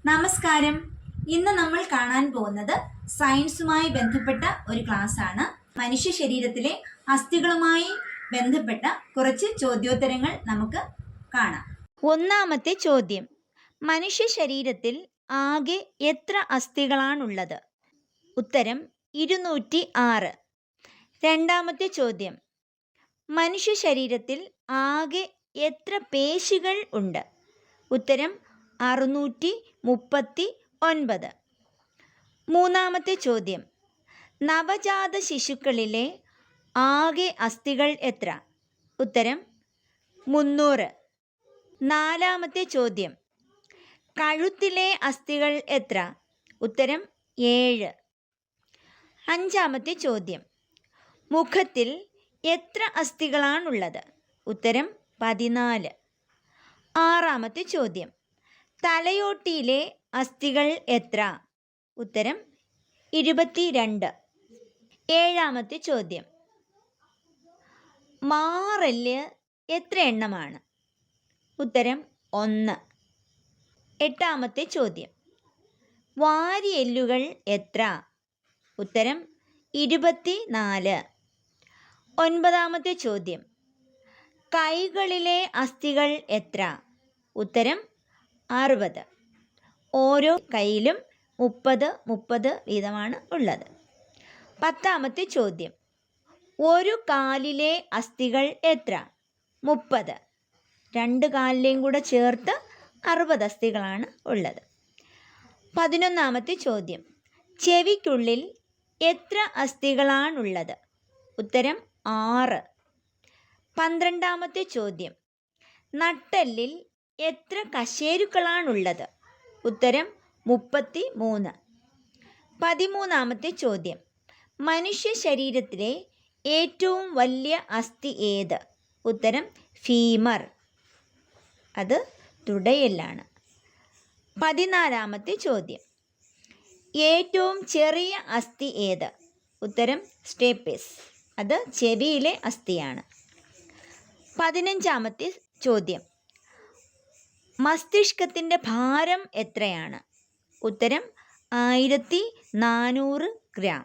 നമസ്കാരം. ഇന്ന് നമ്മൾ കാണാൻ പോകുന്നത് സയൻസുമായി ബന്ധപ്പെട്ട ഒരു ക്ലാസ് ആണ്. മനുഷ്യ ശരീരത്തിലെ അസ്ഥികളുമായി ബന്ധപ്പെട്ട കുറച്ച് ചോദ്യോത്തരങ്ങൾ നമുക്ക് കാണാം. ഒന്നാമത്തെ ചോദ്യം, മനുഷ്യ ശരീരത്തിൽ ആകെ എത്ര അസ്ഥികളാണുള്ളത്? ഉത്തരം 206. രണ്ടാമത്തെ ചോദ്യം, മനുഷ്യ ശരീരത്തിൽ ആകെ എത്ര പേശികൾ ഉണ്ട്? ഉത്തരം 639. മൂന്നാമത്തെ ചോദ്യം, നവജാത ശിശുക്കളിലെ ആകെ അസ്ഥികൾ എത്ര? ഉത്തരം 300. നാലാമത്തെ ചോദ്യം, കഴുത്തിലെ അസ്ഥികൾ എത്ര? ഉത്തരം 7. അഞ്ചാമത്തെ ചോദ്യം, മുഖത്തിൽ എത്ര അസ്ഥികളാണുള്ളത്? ഉത്തരം 14. ആറാമത്തെ ചോദ്യം, തലയോട്ടിയിലെ അസ്ഥികൾ എത്ര? ഉത്തരം 22. ഏഴാമത്തെ ചോദ്യം, മാറല് എത്ര എണ്ണമാണ്? ഉത്തരം 1. എട്ടാമത്തെ ചോദ്യം, വാരിയെല്ലുകൾ എത്ര? ഉത്തരം 24. ഒൻപതാമത്തെ ചോദ്യം, കൈകളിലെ അസ്ഥികൾ എത്ര? ഉത്തരം 60. ഓരോ കൈയിലും 30 വീതമാണ് ഉള്ളത്. പത്താമത്തെ ചോദ്യം, ഒരു കാലിലെ അസ്ഥികൾ എത്ര? 30. രണ്ട് കാലിലെയും കൂടെ ചേർത്ത് 60 അസ്ഥികളാണ് ഉള്ളത്. 11ാമത്തെ ചോദ്യം, ചെവിക്കുള്ളിൽ എത്ര അസ്ഥികളാണുള്ളത്? ഉത്തരം 6. 12ാമത്തെ ചോദ്യം, നട്ടെല്ലിൽ എത്ര കശേരുക്കളാണുള്ളത്? ഉത്തരം 33. 13ാമത്തെ ചോദ്യം, മനുഷ്യ ശരീരത്തിലെ ഏറ്റവും വലിയ അസ്ഥി ഏത്? ഉത്തരം ഫീമർ, അത് തുടയെല്ലാണ്. 14ാമത്തെ ചോദ്യം, ഏറ്റവും ചെറിയ അസ്ഥി ഏത്? ഉത്തരം സ്റ്റേപ്പിസ്, അത് ചെവിയിലെ അസ്ഥിയാണ്. 15ാമത്തെ ചോദ്യം, മസ്തിഷ്കത്തിൻ്റെ ഭാരം എത്രയാണ്? ഉത്തരം 1400 ഗ്രാം.